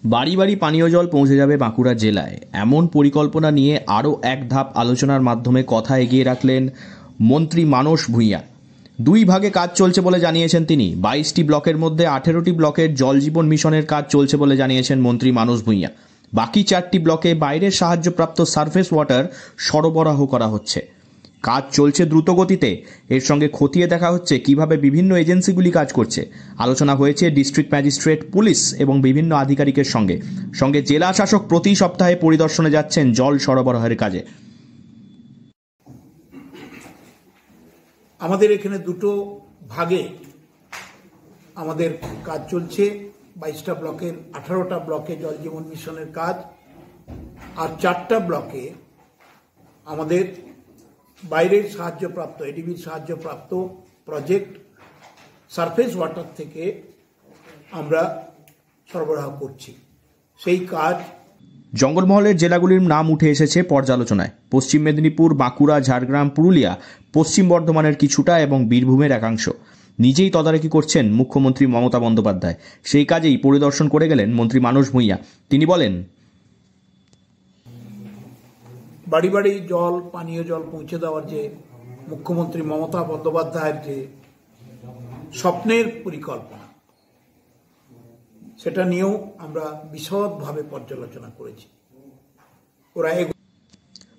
বাড়ি বাড়ি পানীয় জল পৌঁছে যাবে বাঁকুড়া জেলায়, এমন পরিকল্পনা নিয়ে আরও এক ধাপ আলোচনার মাধ্যমে কথা এগিয়ে রাখলেন মন্ত্রী মানস ভূঁইয়া। দুই ভাগে কাজ চলছে বলে জানিয়েছেন তিনি। 22টি ব্লকের মধ্যে 18টি ব্লকের জল জীবন মিশনের কাজ চলছে বলে জানিয়েছেন মন্ত্রী মানস ভূঁইয়া। বাকি 4টি ব্লকে বাইরের সাহায্যপ্রাপ্ত সারফেস ওয়াটার সরবরাহ করা হচ্ছে। কাজ চলছে দ্রুত গতিতে। এর সঙ্গে খতিয়ে দেখা হচ্ছে কিভাবে বিভিন্ন এজেন্সিগুলি কাজ করছে। আলোচনা হয়েছে ডিস্ট্রিক্ট ম্যাজিস্ট্রেট, পুলিশ এবং বিভিন্ন আধিকারিকের সঙ্গে। জেলা শাসক প্রতি সপ্তাহে পরিদর্শনে যাচ্ছেন জল সরবরাহের কাজে। আমাদের এখানে দুটো ভাগে আমাদের কাজ চলছে। 22টা ব্লকের 18টা ব্লকে জল জীবন মিশনের কাজ, আর 4টা ব্লকে আমাদের বাইরের সাহায্যপ্রাপ্ত এডিবির সাহায্যপ্রাপ্ত প্রজেক্ট সারফেস ওয়াটার থেকে আমরা সরবরাহ করছি। সেই কাজ জঙ্গলমহলের জেলাগুলির নাম উঠে এসেছে পর্যালোচনায়। পশ্চিম মেদিনীপুর, বাঁকুড়া, ঝাড়গ্রাম, পুরুলিয়া, পশ্চিম বর্ধমানের কিছুটা এবং বীরভূমের একাংশ। নিজেই তদারকি করছেন মুখ্যমন্ত্রী মমতা বন্দ্যোপাধ্যায়। সেই কাজেই পরিদর্শন করে গেলেন মন্ত্রী মানস ভূঁইয়া। তিনি বলেন, বাড়ি বাড়ি জল, পানীয় জল পৌঁছে দেওয়ার যে মুখ্যমন্ত্রী মমতা বন্দ্যোপাধ্যায়ের যে স্বপ্নের পরিকল্পনা, সেটা নিয়েও আমরা বিশদভাবে পর্যালোচনা করেছি।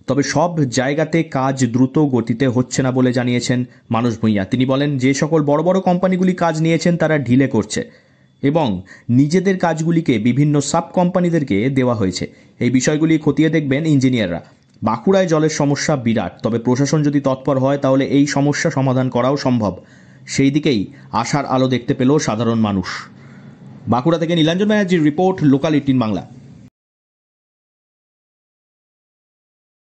তবে সব জায়গাতে কাজ দ্রুত গতিতে হচ্ছে না বলে জানিয়েছেন মানস ভূঁইয়া। তিনি বলেন, যে সকল বড় বড় কোম্পানিগুলি কাজ নিয়েছেন তারা ঢিলে করছে এবং নিজেদের কাজগুলিকে বিভিন্ন সাব কোম্পানিদেরকে দেওয়া হয়েছে। এই বিষয়গুলি খতিয়ে দেখবেন ইঞ্জিনিয়াররা। বাঁকুড়ায় জলের সমস্যা বিরাট, তবে প্রশাসন যদি তৎপর হয় তাহলে এই সমস্যা সমাধান করাও সম্ভব। সেই দিকেই আশার আলো দেখতে পেল সাধারণ মানুষ। বাঁকুড়া থেকে নীলাঞ্জন ব্যানার্জির রিপোর্ট, লোকাল 18 বাংলা।